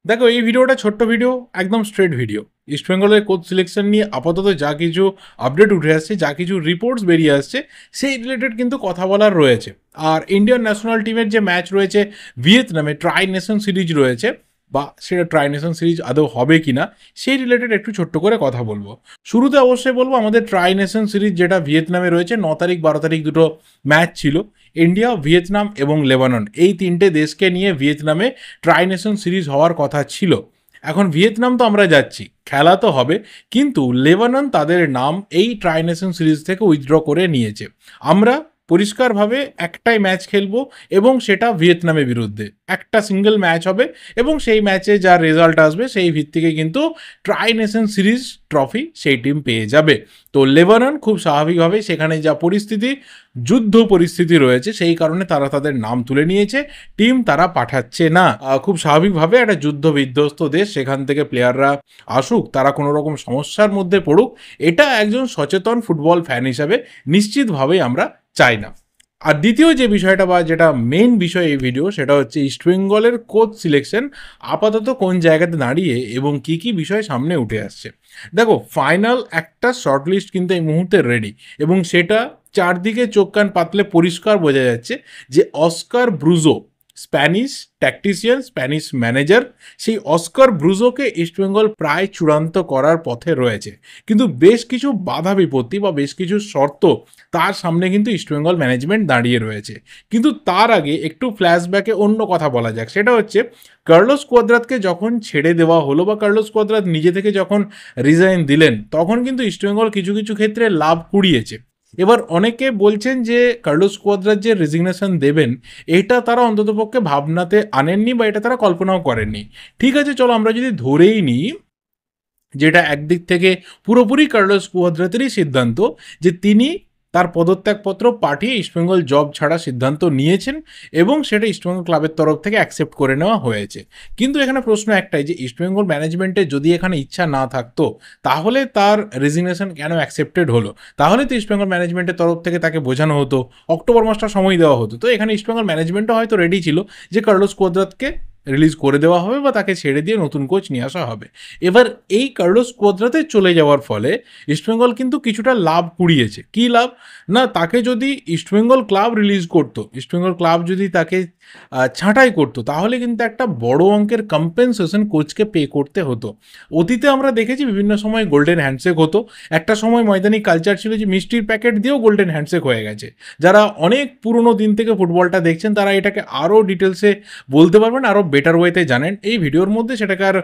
দেখো এই ভিডিওটা ছোট্ট ভিডিও, একদম স্ট্রেট ভিডিও। ইস্ট বেঙ্গলের কোচ সিলেকশন নিয়ে আপাতত যা কিছু আপডেট উঠে আসছে, যা কিছু রিপোর্টস বেরিয়ে আসছে, সেই রিলেটেড কিন্তু কথা বলার রয়েছে। আর ইন্ডিয়ান ন্যাশনাল টিমের যে ম্যাচ রয়েছে ভিয়েতনামে, ট্রাই নেশন সিরিজ রয়েছে, বা সেটা ট্রাই নেশন সিরিজ আদৌ হবে কিনা সেই রিলেটেড একটু ছোট্ট করে কথা বলবো। শুরুতে অবশ্যই বলবো আমাদের ট্রাই নেশন সিরিজ যেটা ভিয়েতনামে রয়েছে, 9 তারিখ 12 তারিখ দুটো ম্যাচ ছিল। ইন্ডিয়া, ভিয়েতনাম এবং লেবানন, এই তিনটে দেশকে নিয়ে ভিয়েতনামে ট্রাই নেশন সিরিজ হওয়ার কথা ছিল। এখন ভিয়েতনাম তো আমরা যাচ্ছি, খেলা তো হবে, কিন্তু লেবানন তাদের নাম এই ট্রাই নেশন সিরিজ থেকে উইথড্র করে নিয়েছে। আমরা পরিষ্কারভাবে একটাই ম্যাচ খেলবো এবং সেটা ভিয়েতনামের বিরুদ্ধে একটা সিঙ্গেল ম্যাচ হবে, এবং সেই ম্যাচে যা রেজাল্ট আসবে সেই ভিত্তিকে কিন্তু ট্রাই নেশন সিরিজ ট্রফি সেই টিম পেয়ে যাবে। তো লেবানন খুব স্বাভাবিকভাবে সেখানে যা পরিস্থিতি, যুদ্ধ পরিস্থিতি রয়েছে, সেই কারণে তারা তাদের নাম তুলে নিয়েছে, টিম তারা পাঠাচ্ছে না। খুব স্বাভাবিকভাবে একটা যুদ্ধ বিধ্বস্ত দেশ, সেখান থেকে প্লেয়াররা আসুক, তারা কোনো রকম সমস্যার মধ্যে পড়ুক, এটা একজন সচেতন ফুটবল ফ্যান হিসাবে নিশ্চিতভাবেই আমরা চাই না। আর দ্বিতীয় যে বিষয়টা বা যেটা মেইন বিষয় এই ভিডিও, সেটা হচ্ছে ইস্টবেঙ্গলের কোচ সিলেকশন আপাতত কোন জায়গাতে দাঁড়িয়ে এবং কি কি বিষয় সামনে উঠে আসছে। দেখো, ফাইনাল একটা শর্টলিস্ট কিন্তু এই মুহূর্তে রেডি, এবং সেটা চারদিকে চোখ কান পাতলে পরিষ্কার বোঝা যাচ্ছে যে Oscar Bruzon, Spanish tactician, Spanish manager, সেই অস্কার ব্রুজোকে ইস্টবেঙ্গল প্রায় চূড়ান্ত করার পথে রয়েছে। কিন্তু বেশ কিছু বাধা বিপত্তি বা বেশ কিছু শর্ত তার সামনে কিন্তু ইস্টবেঙ্গল ম্যানেজমেন্ট দাঁড়িয়ে রয়েছে। কিন্তু তার আগে একটু ফ্ল্যাশব্যাকে অন্য কথা বলা যাক, সেটা হচ্ছে কার্লোস কোয়াদ্রাতকে যখন ছেড়ে দেওয়া হলো বা কার্লোস কোয়াদ্রাত নিজে থেকে যখন রিজাইন দিলেন, তখন কিন্তু ইস্টবেঙ্গল কিছু কিছু ক্ষেত্রে লাভ কুড়িয়েছে। এবার অনেকে বলছেন যে কার্লোস কোয়াদ্রাত যে রেজিগনেশন দেবেন, এটা তারা অন্ততপক্ষে ভাবনাতে আনেননি বা এটা তারা কল্পনাও করেননি। ঠিক আছে, চলো আমরা যদি ধরেই নিই যেটা একদিক থেকে পুরোপুরি কার্লোস কুয়াদ্রাতেরই সিদ্ধান্ত, যে তিনি তার পদত্যাগপত্র পাঠিয়ে ইস্টবেঙ্গল জব ছাড়া সিদ্ধান্ত নিয়েছেন, এবং সেটা ইস্টবেঙ্গল ক্লাবের তরফ থেকে অ্যাকসেপ্ট করে নেওয়া হয়েছে। কিন্তু এখানে প্রশ্ন একটাই, যে ইস্টবেঙ্গল ম্যানেজমেন্টের যদি এখানে ইচ্ছা না থাকতো, তাহলে তার রেজিগনেশন কেন অ্যাকসেপ্টেড হলো? তাহলে তো ইস্টবেঙ্গল ম্যানেজমেন্টের তরফ থেকে তাকে বোঝানো হতো, অক্টোবর মাসটা সময় দেওয়া হতো। তো এখানে ইস্টবেঙ্গল ম্যানেজমেন্টও হয়তো রেডি ছিল যে কার্লোস কোয়াদ্রাতকে রিলিজ করে দেওয়া হবে বা তাকে ছেড়ে দিয়ে নতুন কোচ নিয়ে আসা হবে। এবার এই কার্লোস কোয়াদ্রাতে চলে যাওয়ার ফলে ইস্টবেঙ্গল কিন্তু কিছুটা লাভ কুড়িয়েছে। কী লাভ? না, তাকে যদি ইস্টবেঙ্গল ক্লাব রিলিজ করতো, ইস্টবেঙ্গল ক্লাব যদি তাকে ছাঁটাই করতো, তাহলে কিন্তু একটা বড় অঙ্কের কম্পেনসেশন কোচকে পে করতে হতো। অতীতে আমরা দেখেছি বিভিন্ন সময় গোল্ডেন হ্যান্ডশেক হতো, একটা সময় ময়দানি কালচার ছিল যে মিষ্টির প্যাকেট দিয়েও গোল্ডেন হ্যান্ডশেক হয়ে গেছে। যারা অনেক পুরনো দিন থেকে ফুটবলটা দেখছেন, তারা এটাকে আরও ডিটেলসে বলতে পারবেন, আরও বেটার ওয়েতে জানেন। এই ভিডিওর মধ্যে সেটাকে আর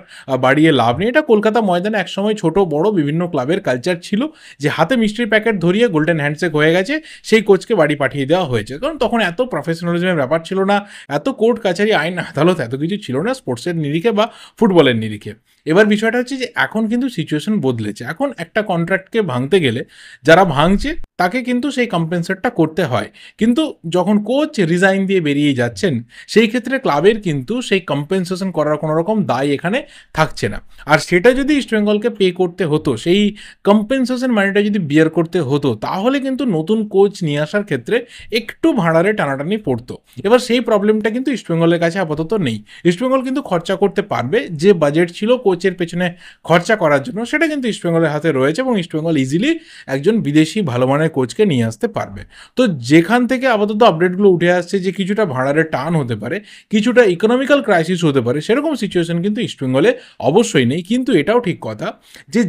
বাড়িয়ে লাভ নেই। এটা কলকাতা ময়দানে একসময় ছোট বড় বিভিন্ন ক্লাবের কালচার ছিল, যে হাতে মিষ্টির প্যাকেট ধরিয়ে গোল্ডেন হ্যান্ডশেক হয়ে গেছে, সেই কোচকে বাড়ি পাঠিয়ে দেওয়া হয়েছে। কারণ তখন এত প্রফেশনালিজমের ব্যাপার ছিল না, এত কোর্ট কাছারি, আইন আদালত, এত কিছু ছিল না স্পোর্টসের নিরিখে বা ফুটবলের নিরিখে। এবার বিষয়টা হচ্ছে যে এখন কিন্তু সিচুয়েশন বদলেছে। এখন একটা কন্ট্রাক্টকে ভাঙতে গেলে যারা ভাঙছে তাকে কিন্তু সেই কম্পেনসেটটা করতে হয়। কিন্তু যখন কোচ রিজাইন দিয়ে বেরিয়ে যাচ্ছেন, সেই ক্ষেত্রে ক্লাবের কিন্তু সেই কম্পেনসেশন করার কোনো রকম দায় এখানে থাকছে না। আর সেটা যদি ইস্টবেঙ্গলকে পে করতে হতো, সেই কম্পেনসেশন মানিটা যদি বিয়ার করতে হতো, তাহলে কিন্তু নতুন কোচ নিয়ে আসার ক্ষেত্রে একটু ভাড়ারে টানাটানি পড়তো। এবার সেই প্রবলেমটা কিন্তু ইস্টবেঙ্গলের কাছে আপাতত নেই। ইস্টবেঙ্গল কিন্তু খরচা করতে পারবে, যে বাজেট ছিল কোচের পেছনে খরচা করার জন্য, সেটা কিন্তু ইস্টবেঙ্গলের হাতে রয়েছে, এবং ইস্টবেঙ্গল ইজিলি একজন বিদেশি ভালো মানের কোচকে নিয়ে আসতে পারবে। তো যেখান থেকে আপাতত আপডেটগুলো উঠে আসছে যে কিছুটা ভাড়ারে টান হতে পারে, কিছুটা ইকোনমিক্যাল ক্রাইসিস হতে পারে, সেরকম সিচুয়েশন কিন্তু ইস্টবেঙ্গলে অবশ্যই নেই। কিন্তু এটাও ঠিক কথা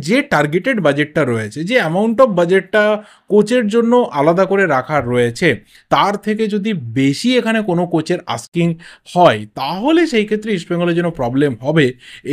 যে টার্গেটেড বাজেটটা রয়েছে, যে অ্যামাউন্ট অফ বাজেটটা কোচের জন্য আলাদা করে রাখা রয়েছে, তার থেকে যদি বেশি এখানে কোনো কোচের আস্কিং হয়, তাহলে সেই ক্ষেত্রে ইস্টবেঙ্গলের জন্য প্রবলেম হবে,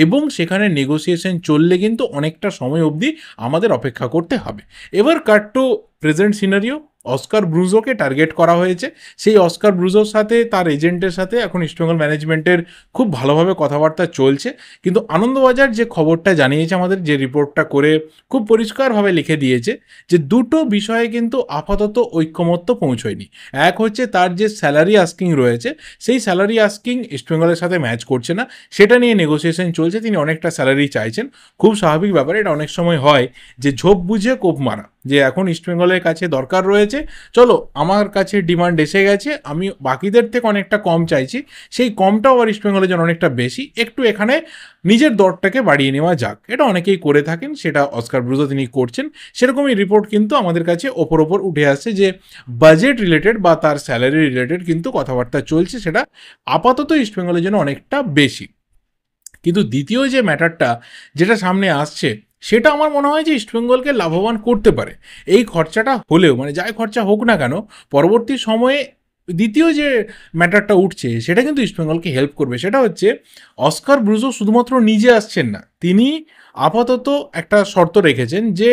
এবং সেখানে নেগোসিয়েশন চললে কিন্তু অনেকটা সময় অবধি আমাদের অপেক্ষা করতে হবে। এবার cut to present scenario, Oscar ব্রুজোকে টার্গেট করা হয়েছে। সেই অস্কার ব্রুজোর সাথে তার এজেন্টের সাথে এখন ইস্টবেঙ্গল ম্যানেজমেন্টের খুব ভালোভাবে কথাবার্তা চলছে। কিন্তু আনন্দবাজার যে খবরটা জানিয়েছে আমাদের, যে রিপোর্টটা করে খুব পরিষ্কারভাবে লিখে দিয়েছে, যে দুটো বিষয়ে কিন্তু আপাতত ঐক্যমত্য পৌঁছয়নি। এক হচ্ছে তার যে স্যালারি আস্কিং রয়েছে, সেই স্যালারি আস্কিং ইস্টবেঙ্গলের সাথে ম্যাচ করছে না, সেটা নিয়ে নেগোসিয়েশন চলছে। তিনি অনেকটা স্যালারি চাইছেন, খুব স্বাভাবিক ব্যাপার, এটা অনেক সময় হয় যে ঝোপ বুঝে কোপ মারা। যে এখন ইস্টবেঙ্গলের কাছে দরকার রয়েছে, চলো আমার কাছে ডিমান্ড এসে গেছে, আমি বাকিদের থেকে অনেকটা কম চাইছি, সেই কমটাও আবার ইস্টবেঙ্গলের জন্য অনেকটা বেশি, একটু এখানে নিজের দরটাকে বাড়িয়ে নেওয়া যাক। এটা অনেকেই করে থাকেন, সেটা অস্কার ব্রুজো তিনি করছেন। সেরকমই রিপোর্ট কিন্তু আমাদের কাছে ওপর উঠে আসছে যে বাজেট রিলেটেড বা তার স্যালারি রিলেটেড কিন্তু কথাবার্তা চলছে, সেটা আপাতত ইস্টবেঙ্গলের জন্য অনেকটা বেশি। কিন্তু দ্বিতীয় যে ম্যাটারটা যেটা সামনে আসছে, সেটা আমার মনে হয় যে ইস্টবেঙ্গলকে লাভবান করতে পারে। এই খরচাটা হলেও, মানে যাই খরচা হোক না কেন, পরবর্তী সময়ে দ্বিতীয় যে ম্যাটারটা উঠছে সেটা কিন্তু ইস্টবেঙ্গলকে হেল্প করবে। সেটা হচ্ছে অস্কার ব্রুজো শুধুমাত্র নিজে আসছেন না, তিনি আপাতত একটা শর্ত রেখেছেন যে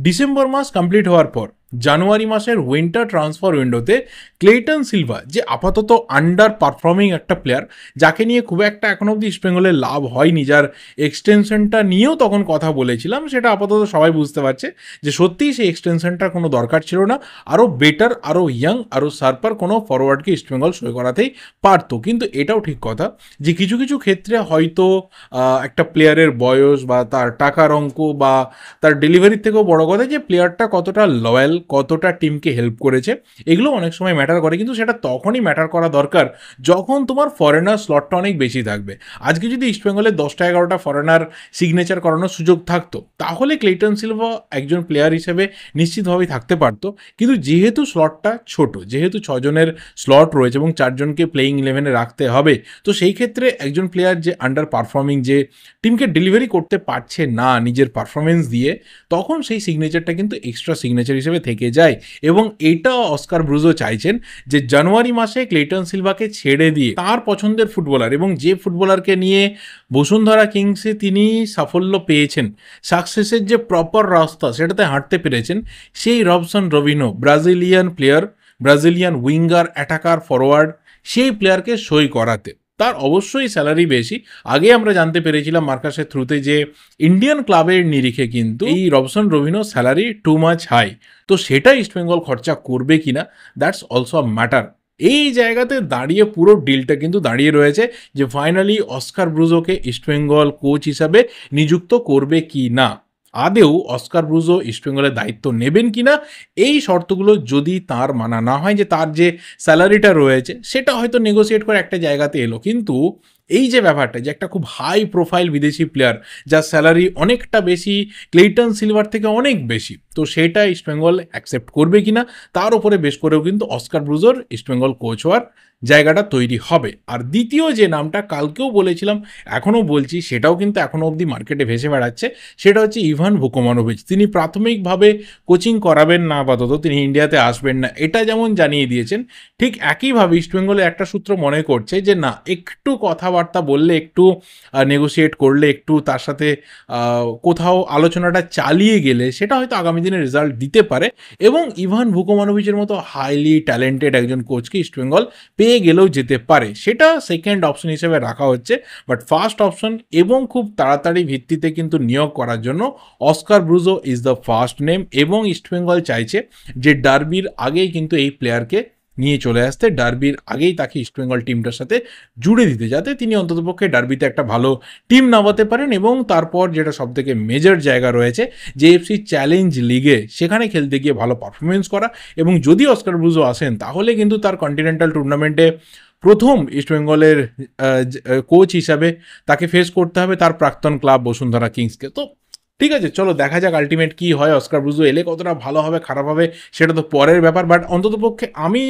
ডিসেম্বর মাস কমপ্লিট হওয়ার পর জানুয়ারি মাসের উইন্টার ট্রান্সফার উইন্ডোতে ক্লেটন সিলভা, যে আপাতত আন্ডার পারফর্মিং একটা প্লেয়ার, যাকে নিয়ে খুব একটা এখনো অবধি ইস্টবেঙ্গলের লাভ হয়নি, যার এক্সটেনশনটা নিয়েও তখন কথা বলেছিলাম, সেটা আপাতত সবাই বুঝতে পারছে যে সত্যিই সেই এক্সটেনশনটার কোনো দরকার ছিল না, আরও বেটার, আরও ইয়াং, আরও শার্পার কোনো ফরওয়ার্ডকে ইস্টবেঙ্গল সই করাতেই পারতো। কিন্তু এটাও ঠিক কথা যে কিছু কিছু ক্ষেত্রে হয়তো একটা প্লেয়ারের বয়স বা তার টাকার অঙ্ক বা তার ডেলিভারির থেকেও বড় কথা যে প্লেয়ারটা কতটা লয়াল, কতটা টিমকে হেল্প করেছে, এগুলো অনেক সময় ম্যাটার করে। কিন্তু সেটা তখনই ম্যাটার করা দরকার যখন তোমার ফরেনার স্লটটা অনেক বেশি থাকবে। আজকে যদি ইস্টবেঙ্গলের 10টা-11টা ফরেনার সিগনেচার করানোর সুযোগ থাকতো, তাহলে ক্লেটন সিলভা একজন প্লেয়ার হিসেবে নিশ্চিতভাবেই থাকতে পারতো। কিন্তু যেহেতু স্লটটা ছোট, যেহেতু 6 জনের স্লট রয়েছে এবং 4 জনকে প্লেইং 11-এ রাখতে হবে, তো সেই ক্ষেত্রে একজন প্লেয়ার যে আন্ডার পারফর্মিং, যে টিমকে ডেলিভারি করতে পারছে না নিজের পারফরমেন্স দিয়ে, তখন সেই সিগনেচারটা কিন্তু এক্সট্রা সিগনেচার হিসেবে থেকে যায়। এবং এটা অস্কার ব্রুজো চাইছেন যে জানুয়ারি মাসে ক্লেটন সিলভাকে ছেড়ে দিয়ে তার পছন্দের ফুটবলার, এবং যে ফুটবলারকে নিয়ে বসুন্ধরা কিংসে তিনি সাফল্য পেয়েছেন, সাকসেসের যে প্রপার রাস্তা সেটাতে হাঁটতে পেরেছেন, সেই Robson রবিনো, Brazilian player, Brazilian winger, attacker, forward, সেই প্লেয়ারকে সই করাতে। তার অবশ্যই স্যালারি বেশি। আগে আমরা জানতে পেরেছিলাম মার্কাসের থ্রুতে যে ইন্ডিয়ান ক্লাবের নিরিখে কিন্তু এই Robson Robinho salary too much high. তো সেটা ইস্টবেঙ্গল খরচা করবে কিনা, দ্যাটস অলসো আ ম্যাটার। এই জায়গাতে দাঁড়িয়ে পুরো ডিলটা কিন্তু দাঁড়িয়ে রয়েছে যে ফাইনালি অস্কার ব্রুজোকে ইস্টবেঙ্গল কোচ হিসাবে নিযুক্ত করবে কি না। আদেও অস্কার ব্রুজো ইস্টবেঙ্গলের দায়িত্ব নেবেন কিনা, এই শর্তগুলো যদি তার মানা না হয়, যে তার যে স্যালারিটা রয়েছে সেটা হয়তো নেগোসিয়েট করে একটা জায়গাতে এলো, কিন্তু এই যে ব্যাপারটা যে একটা খুব হাই প্রোফাইল বিদেশি প্লেয়ার যার স্যালারি অনেকটা বেশি, ক্লেটন সিলভার থেকে অনেক বেশি, তো সেটা ইস্টবেঙ্গল অ্যাকসেপ্ট করবে কিনা তার উপরে বেশ করেও কিন্তু অস্কার ব্রুজোর ইস্টবেঙ্গল কোচ হওয়ার জায়গাটা তৈরি হবে। আর দ্বিতীয় যে নামটা কালকেও বলেছিলাম, এখনও বলছি, সেটাও কিন্তু এখনও অবধি মার্কেটে ভেসে বেড়াচ্ছে, সেটা হচ্ছে ইভান ভুকোমানোভিচ। তিনি প্রাথমিকভাবে কোচিং করাবেন না, আপাতত তিনি ইন্ডিয়াতে আসবেন না, এটা যেমন জানিয়ে দিয়েছেন, ঠিক একইভাবে ইস্টবেঙ্গলে একটা সূত্র মনে করছে যে না, একটু কথাবার্তা বললে, একটু নেগোসিয়েট করলে, একটু তার সাথে কোথাও আলোচনাটা চালিয়ে গেলে সেটা হয়তো আগামী দিনে রেজাল্ট দিতে পারে, এবং ইভান ভুকোমানোভিচের মতো হাইলি ট্যালেন্টেড একজন কোচকে ইস্টবেঙ্গল পেয়ে গেলেও যেতে পারে। সেটা সেকেন্ড অপশন হিসেবে রাখা হচ্ছে, বাট ফার্স্ট অপশন এবং খুব তাড়াতাড়ি ভিত্তিতে কিন্তু নিয়োগ করার জন্য Oscar Bruzon is the first name. এবং ইস্টবেঙ্গল চাইছে যে ডার্বির আগেই কিন্তু এই প্লেয়ারকে নিয়ে চলে আসতে, ডার্বির আগেই তাকে ইস্টবেঙ্গল টিমটার সাথে জুড়ে দিতে, যাতে তিনি অন্ততপক্ষে ডার্বিতে একটা ভালো টিম নামাতে পারেন। এবং তারপর যেটা সবথেকে মেজর জায়গা রয়েছে, জেএফসি চ্যালেঞ্জ লিগে সেখানে খেলতে গিয়ে ভালো পারফরমেন্স করা। এবং যদি অস্কার ব্রুজো আসেন, তাহলে কিন্তু তার কন্টিনেন্টাল টুর্নামেন্টে প্রথম ইস্টবেঙ্গলের কোচ হিসাবে তাকে ফেস করতে হবে তার প্রাক্তন ক্লাব বসুন্ধরা কিংসকে। তো ঠিক আছে, চলো দেখা যাক আলটিমেট কি হয়। অস্কার ব্রুজো এলে কতটা ভালো হবে, খারাপ হবে, সেটা তো পরের ব্যাপার। বাট অন্ততপক্ষে আমি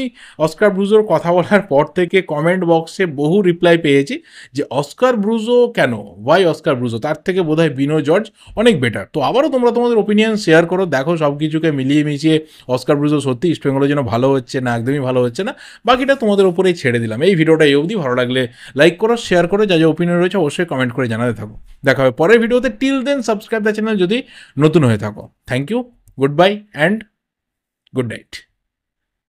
অস্কার ব্রুজোর কথা বলার পর থেকে কমেন্ট বক্সে বহু রিপ্লাই পেয়েছি যে অস্কার ব্রুজো কেন, ওয়াই অস্কার ব্রুজো, তার থেকে বোধহয় বিনো জর্জ অনেক বেটার। তো আবারও তোমরা তোমাদের ওপিনিয়ন শেয়ার করো, দেখো সব কিছুকে মিলিয়ে মিশিয়ে অস্কার ব্রুজো সত্যি ইস্টবেঙ্গলের জন্য ভালো হচ্ছে না একদমই ভালো হচ্ছে না, বাকিটা তোমাদের উপরেই ছেড়ে দিলাম। এই ভিডিওটা এই অবধি, ভালো লাগলে লাইক করো, শেয়ার করো, যা যা ওপিনিয়ন রয়েছে অবশ্যই কমেন্ট করে জানাতে থাকো। দেখা হবে পরের ভিডিওতে। Till then subscribe the channel যদি নতুন হয়ে থাকো। Thank you, goodbye and good night.